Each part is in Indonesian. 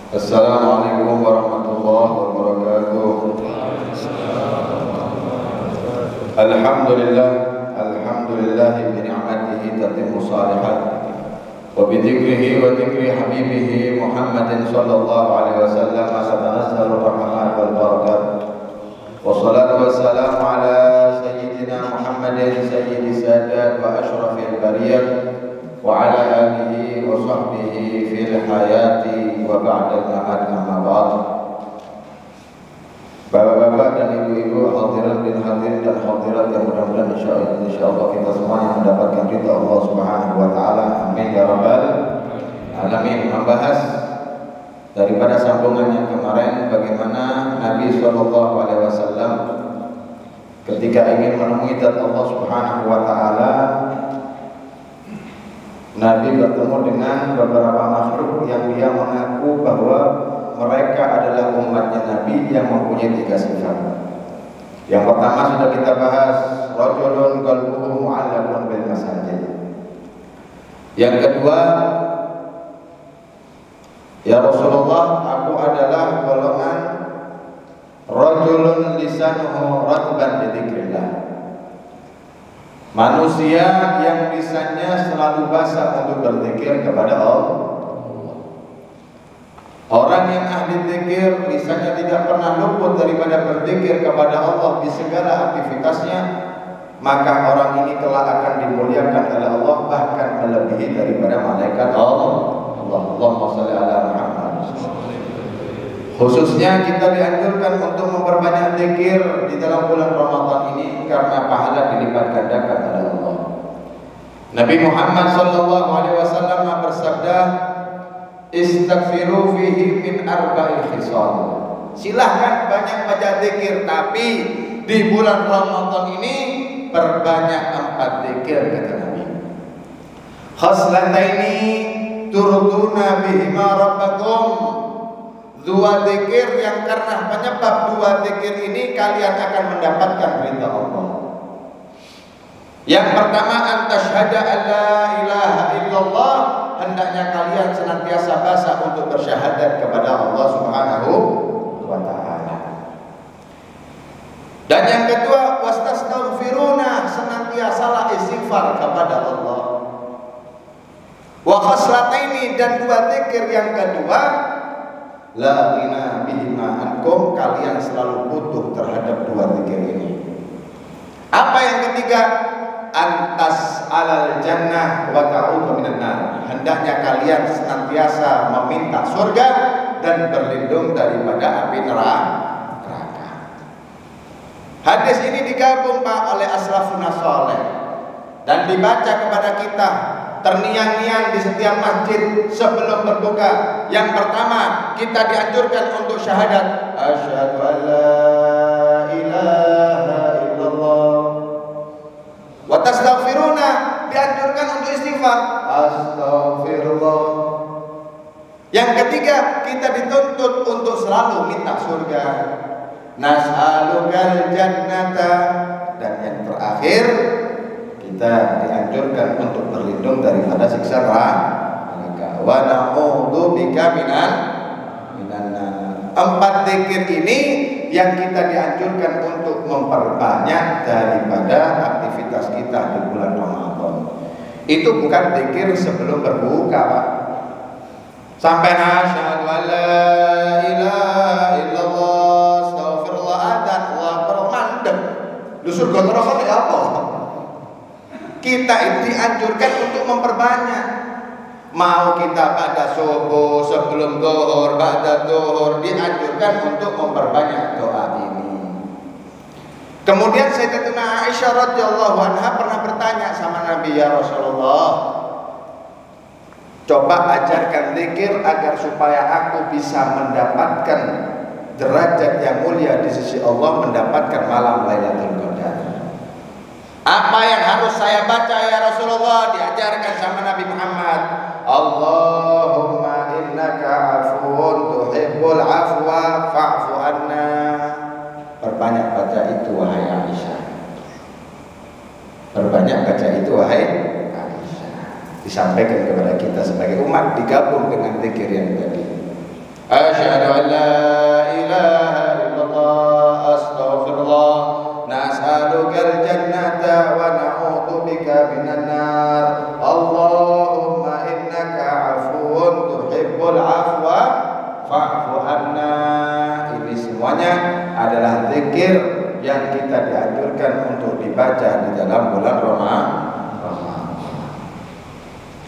Assalamualaikum warahmatullahi wabarakatuh. Alhamdulillah, alhamdulillahi bi ni'matihi tatimmu shalihat wa bi dzikrihi wa dzikri habibihi Muhammadin sallallahu alaihi wasallam tatanazzalu rahmat wal barakat. Wassalatu wassalamu ala sayyidina Muhammadin sayyidis sadat wa asyrafil bariyah wa ala alihi wa sahbihi fil hayati wa ba'da al-mamat amma ba'd. Bapak-bapak dan ibu-ibu, hadirin dan hadirin dan hadirat yang mudah-mudahan insyaallah kita semua yang mendapatkan ridha Allah Subhanahu wa taala. Amin ya rabbal alamin. Membahas daripada sambungan yang kemarin bagaimana Nabi sallallahu alaihi wasallam ketika ingin menemui zat Allah Subhanahu wa taala, Nabi bertemu dengan beberapa makhluk yang dia mengaku bahwa mereka adalah umatnya Nabi yang mempunyai 3 sifat. Yang pertama sudah kita bahas, rajulun qalbuhu mu'allaqun bil masajid. Yang kedua, ya Rasulullah, aku adalah golongan rajulun lisanuhu ratban bi dzikrillah. Manusia yang lisannya selalu basah untuk berzikir kepada Allah. Orang yang ahli zikir, lisannya tidak pernah luput daripada berzikir kepada Allah di segala aktivitasnya, maka orang ini kelak akan dimuliakan oleh Allah, bahkan melebihi daripada malaikat Allah. Allahumma shalli ala Muhammad. Khususnya kita dianjurkan untuk memperbanyak zikir di dalam bulan Ramadan ini karena pahala dilipat gandakan oleh Allah. Nabi Muhammad sallallahu alaihi wasallam bersabda, "Istaghfiru fihi min arba'il khisal." Silahkan banyak baca zikir, tapi di bulan Ramadan ini perbanyak 4 zikir kata Nabi. Khaslataini turduna bihima rabbakum. 2 zikir yang karena penyebab 2 zikir ini kalian akan mendapatkan ridha Allah. Yang pertama, antasyhada alla ilaha illallah, hendaknya kalian senantiasa basah untuk bersyahadat kepada Allah Subhanahu wa taala. Dan yang kedua, wastaghfiruna, senantiasalah istighfar kepada Allah. Wa khaslataini, dan 2 zikir yang kedua, la ghina bihima ankum, kalian selalu butuh terhadap 2 zikir ini. Apa yang ketiga? Antas alal jannah wa ta'udhu minan nar, hendaknya kalian senantiasa meminta surga dan berlindung daripada api neraka. Hadis ini digabung Pak oleh asrafun saleh dan dibaca kepada kita terniang-niang di setiap masjid sebelum berbuka. Yang pertama, kita dianjurkan untuk syahadat asyhadu an la ilaha illallah. Wa tastaghfiruna, dianjurkan untuk istighfar, astaghfirullah. Yang ketiga, kita dituntut untuk selalu minta surga, nas'alukal jannata. Dan yang terakhir, kita dianjurkan untuk berlindung daripada siksa neraka. Wa na'udzu bika minan nar. 4 zikir ini yang kita dianjurkan untuk memperbanyak daripada aktivitas kita di bulan Ramadan. Itu bukan zikir sebelum berbuka, Pak. Sampai asyhadu an la ilaha illallah, astaghfirullah, adzan, Allahu akbar, mandek. Lu surga neraka ya apa? Kita itu dianjurkan untuk memperbanyak. Mau kita pada subuh, sebelum zuhur, ba'da zuhur, dianjurkan untuk memperbanyak doa ini. Kemudian Sayyidatuna Aisyah radhiyallahu anha pernah bertanya sama Nabi, ya Rasulullah, coba ajarkan zikir agar supaya aku bisa mendapatkan derajat yang mulia di sisi Allah, mendapatkan malam Lailatul Qadar. Apa yang harus saya baca ya Rasulullah? Diajarkan sama Nabi Muhammad, Allahumma innaka afuwun tuhibbul afwa fa'fu anna. Perbanyak baca itu wahai Aisyah. Perbanyak baca itu wahai Aisyah. Disampaikan kepada kita sebagai umat, digabung dengan zikir yang tadi. Asyhadu an la ilaha illallah astaghfirullah nas'alukal jannata wa na'udzubika minan nar Allahumma innaka 'afuwun tuhibbul 'afwa fa'fu anna. Ini semuanya adalah zikir yang kita dianjurkan untuk dibaca di dalam bulan Ramadan.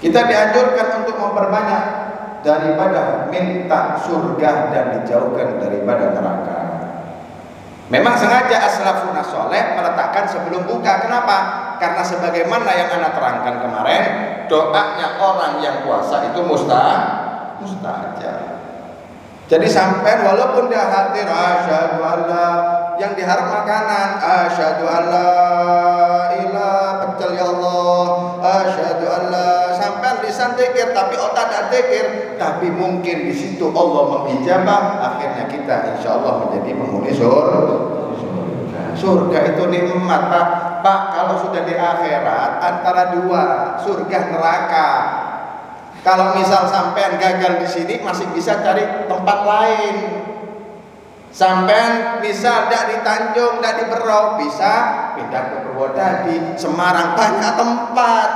Kita dianjurkan untuk memperbanyak daripada minta surga dan dijauhkan daripada neraka. Memang sengaja as-salafun saleh meletakkan sebelum buka. Kenapa? Karena sebagaimana yang Anda terangkan kemarin, doanya orang yang puasa itu mustajab. Jadi sampai walaupun dia hadir asyhadu alla, yang diharap makanan asyhadu alla ilaha pecel ya Allah, asyhadu alla, sampai lisan zikir tapi otak tidak zikir, tapi mungkin di situ Allah mengijabah, akhirnya kita insya Allah menjadi penghuni surga. Surga itu nikmat, Pak. Kalau sudah di akhirat antara dua, surga neraka. Kalau misal sampean gagal di sini masih bisa cari tempat lain. Sampean misal tidak di Tanjung, tidak di Berau, bisa pindah ke Purwodadi, Semarang, banyak tempat.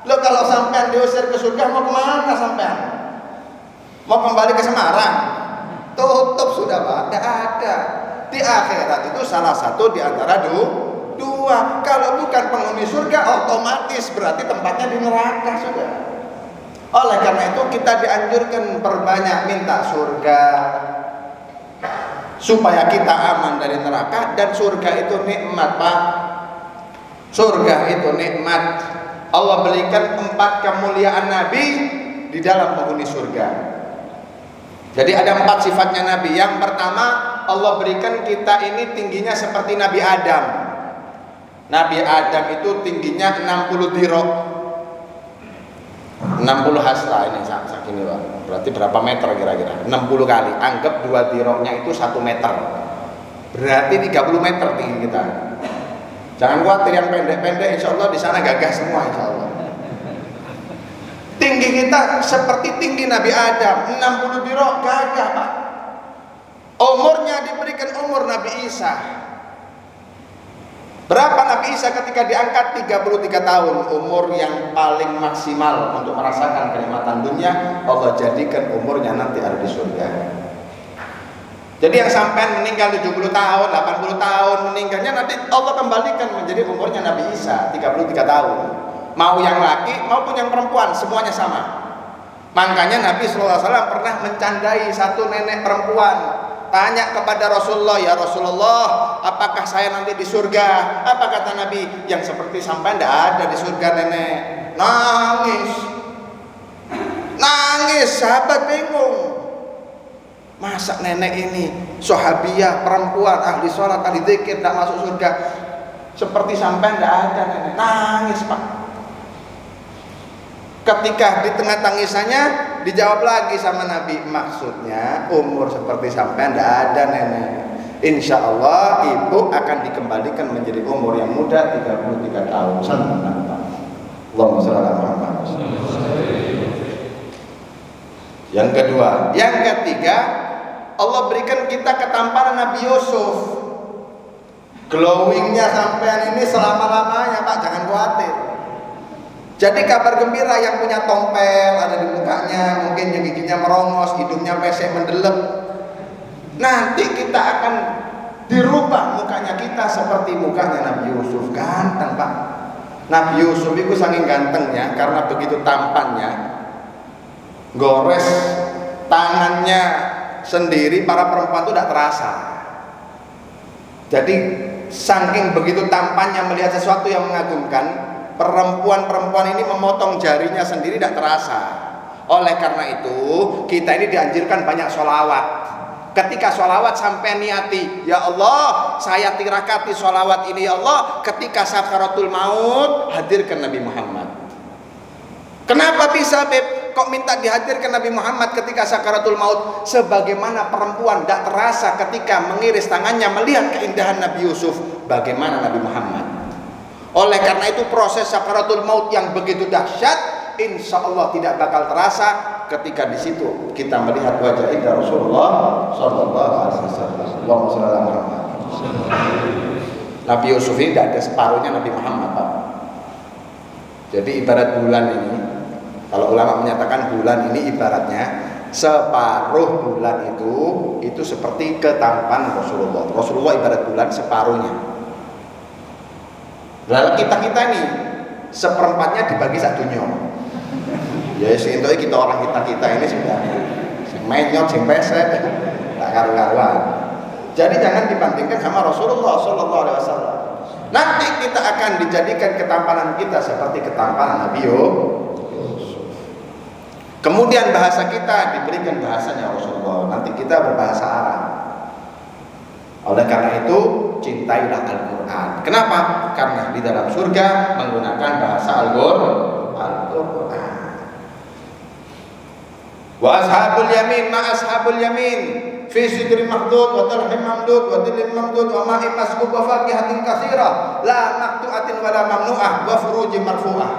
Lo kalau sampean diusir ke surga mau kemana sampean? Mau kembali ke Semarang? Tutup sudah, Pak. Tidak ada. Di akhirat itu salah satu di antara dua. Kalau bukan penghuni surga, otomatis berarti tempatnya di neraka sudah. Oleh karena itu kita dianjurkan perbanyak minta surga supaya kita aman dari neraka. Dan surga itu nikmat, Pak. Surga itu nikmat. Allah berikan 4 kemuliaan Nabi di dalam penghuni surga. Jadi ada 4 sifatnya Nabi. Yang pertama, Allah berikan kita ini tingginya seperti Nabi Adam. Nabi Adam itu tingginya 60 dirok, 60 hasra ini segini, Pak. Berarti berapa meter kira-kira? 60 kali. Anggap 2 diroknya itu 1 meter. Berarti 30 meter tinggi kita. Jangan khawatir yang pendek-pendek, insya Allah di sana gagah semua, insya Allah. Tinggi kita seperti tinggi Nabi Adam, 60 dirok, gagah, Pak. Umurnya diberikan umur Nabi Isa. Berapa Nabi Isa ketika diangkat? 33 tahun, umur yang paling maksimal untuk merasakan kenikmatan dunia. Allah jadikan umurnya nanti ada di surga. Jadi yang sampai meninggal 70 tahun, 80 tahun meninggalnya, nanti Allah kembalikan menjadi umurnya Nabi Isa 33 tahun. Mau yang laki maupun yang perempuan, semuanya sama. Makanya Nabi SAW pernah mencandai satu nenek perempuan. Tanya kepada Rasulullah, ya Rasulullah, apakah saya nanti di surga? Apa kata Nabi? Yang seperti sampai tidak ada di surga nenek. Nangis, sahabat bingung. Masa nenek ini sahabiah, perempuan, ahli sholat, ahli zikir, tidak masuk surga? Seperti sampai tidak ada nenek. Nangis, Pak. Ketika di tengah tangisannya dijawab lagi sama Nabi, maksudnya umur seperti sampai tidak ada nenek. Insya Allah ibu akan dikembalikan menjadi umur yang muda 33 tahun. Allahumma shalli ala Muhammad. Yang kedua, yang ketiga, Allah berikan kita ketampanan Nabi Yusuf. Glowingnya sampean ini selama-lamanya, Pak, jangan khawatir. Jadi kabar gembira, yang punya tompel ada di mukanya, mungkin yang giginya merongos, hidungnya pesek mendelep, nanti kita akan dirubah mukanya kita seperti mukanya Nabi Yusuf. Ganteng, Pak. Nabi Yusuf itu saking gantengnya, karena begitu tampannya, gores tangannya sendiri para perempuan itu tidak terasa. Jadi saking begitu tampannya melihat sesuatu yang mengagumkan, perempuan-perempuan ini memotong jarinya sendiri tidak terasa. Oleh karena itu kita ini dianjurkan banyak sholawat. Ketika sholawat sampai niati, ya Allah, saya tirakati sholawat ini ya Allah, ketika sakaratul maut hadirkan Nabi Muhammad. Kenapa bisa, Beb? Kok minta dihadirkan Nabi Muhammad ketika sakaratul maut? Sebagaimana perempuan tidak terasa ketika mengiris tangannya melihat keindahan Nabi Yusuf, bagaimana Nabi Muhammad. Oleh karena itu proses sakaratul maut yang begitu dahsyat, insya Allah tidak bakal terasa ketika di situ kita melihat wajah indah Rasulullah Sallallahu Alaihi Wasallam. Allahumma shalli ala Muhammad. Nabi Yusuf ini tidak ada separuhnya Nabi Muhammad, Pak. Jadi ibarat bulan ini, kalau ulama menyatakan bulan ini ibaratnya separuh bulan itu seperti ketampan Rasulullah. Rasulullah ibarat bulan separuhnya. Lalu kita nih seperempatnya dibagi satu dunia. Ya seintinya kita orang kita ini sudah menyot sing pesek tak karu-karuan. Jadi jangan dibandingkan sama Rasulullah Sallallahu Alaihi Wasallam. Nanti kita akan dijadikan ketampanan kita seperti ketampanan Nabi Yusuf. Kemudian bahasa kita diberikan bahasanya Rasulullah. Nanti kita berbahasa Arab. Oleh karena itu cintailah Al-Quran. Kenapa? Karena di dalam surga menggunakan bahasa Al-Quran. Wa ashabul yamin ma ashabul yamin fi sidrin makhdud wa talhim mamdud wa dhillin mamdud wa ma'in maskub wa fakihatin katsira la maqtu'atin wa la mamnu'ah wa furujin marfu'ah.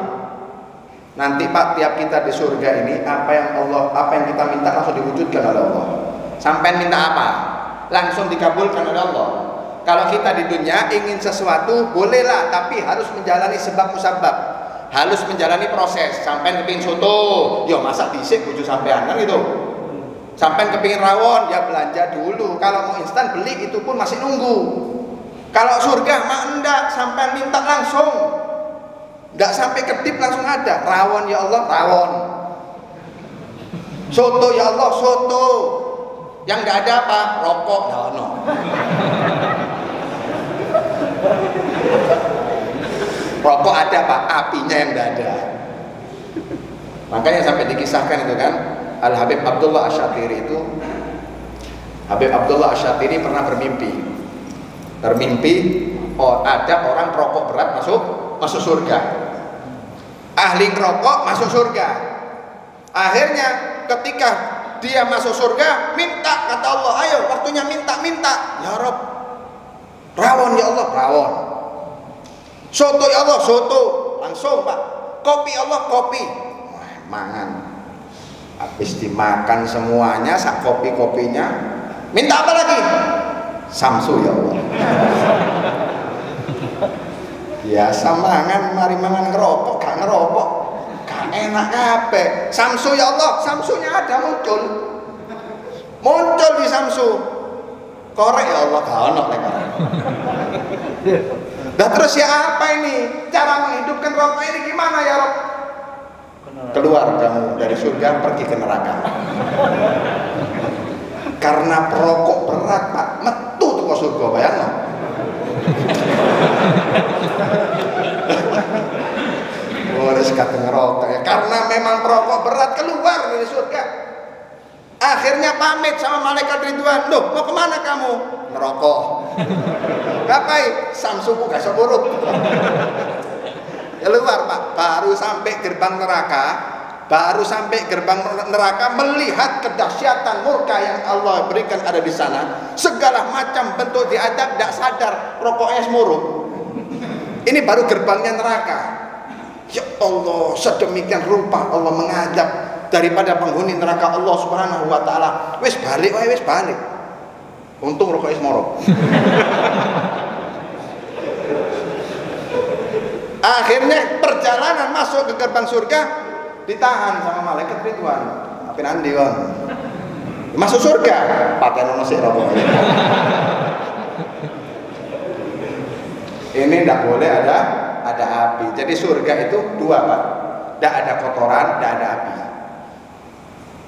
Nanti Pak, tiap kita di surga ini apa yang kita minta langsung diwujudkan oleh Allah. Sampai minta apa? Langsung dikabulkan oleh Allah. Kalau kita di dunia ingin sesuatu bolehlah, tapi harus menjalani sebab musabab, harus menjalani proses. Sampai kepingin soto, yo masak dhisik bojo sampean kan gitu. Sampai kepingin rawon, ya belanja dulu. Kalau mau instan beli itu pun masih nunggu. Kalau surga mah enggak, sampai minta langsung. Enggak sampai kedip langsung ada. Rawon ya Allah, rawon. Soto ya Allah, soto. Yang enggak ada apa? Rokok, enggak ono. Rokok ada Pak, apinya yang enggak ada. Makanya sampai dikisahkan itu kan, Al Habib Abdullah Asy-Syatiri itu, Habib Abdullah Asy-Syatiri pernah bermimpi, oh ada orang perokok berat masuk surga. Ahli ngerokok masuk surga. Akhirnya ketika dia masuk surga, minta, kata Allah, ayo waktunya minta. Ya Rob, rawon ya Allah, rawon. Soto ya Allah, soto. Langsung Pak. Kopi ya Allah, kopi. Wah, mangan. Habis dimakan semuanya, sak kopi-kopinya, minta apa lagi? Samsu ya Allah. Biasa mangan, mari mangan ngerokok, gak ngerokok, gak enak kabeh. Samsu ya Allah, samsunya ada muncul di samsu. Korek ya Allah, gak ono lek korek. Nah terus ya apa ini? Cara menghidupkan rokok ini gimana ya Rob? Keluar kamu dari surga, pergi ke neraka. Karena perokok berat Pak, metu tuh ke surga, bayangno. Boleh sekali ngerokok ya. Karena memang perokok berat, keluar dari surga. Akhirnya pamit sama malaikat Ridwan. Loh, mau kemana kamu? Ngerokok. Ngapain? Samsuku gak seburuk. Keluar Pak, baru sampai gerbang neraka, melihat kedahsyatan murka yang Allah berikan ada di sana. Segala macam bentuk diadab, tidak sadar rokoknya semuruk. Ini baru gerbangnya neraka. Ya Allah, sedemikian rupa Allah mengadab daripada penghuni neraka Allah Subhanahu wa taala. Wis balik wae, wis balik. Untung rokoknya semuruk. Akhirnya perjalanan masuk ke gerbang surga ditahan sama malaikat Ridwan. Apa nanti kon? Masuk surga, pakai nono sik rokok. Ini tidak boleh ada api. Jadi surga itu dua Pak. Tidak ada kotoran, tidak ada api.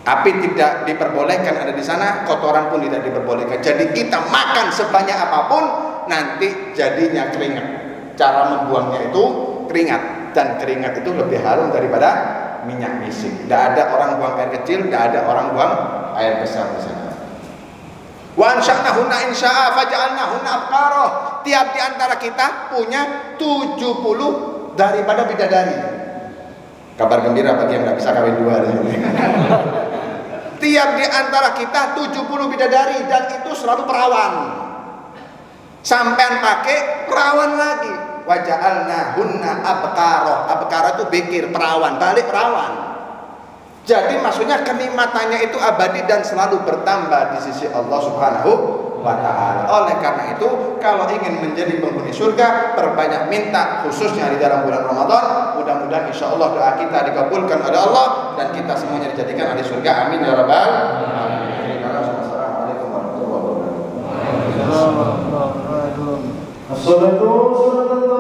Api tidak diperbolehkan ada di sana, kotoran pun tidak diperbolehkan. Jadi kita makan sebanyak apapun, nanti jadinya keringat. Cara membuangnya itu keringat, dan keringat itu lebih harum daripada minyak misik. Tidak ada orang buang air kecil, tidak ada orang buang air besar di sana. Wa ansha'nahunna insya'a faja'alnahunna abqara. Tiap di antara kita punya 70 daripada bidadari. Kabar gembira bagi yang tidak bisa kawin dua. Tiap di antara kita 70 bidadari, dan itu selalu perawan. Sampean pakai perawan lagi. wa ja'alnahunna abkara. Abkara itu bikir, perawan, balik perawan. Jadi maksudnya kenikmatannya itu abadi dan selalu bertambah di sisi Allah Subhanahu wa ta'ala. Oleh karena itu, kalau ingin menjadi penghuni surga, perbanyak minta, khususnya di dalam bulan Ramadan. Mudah-mudahan insya Allah doa kita dikabulkan oleh Allah dan kita semuanya dijadikan ahli surga. Amin ya rabbal alamin. Assalamualaikum warahmatullahi wabarakatuh. Assalamualaikum.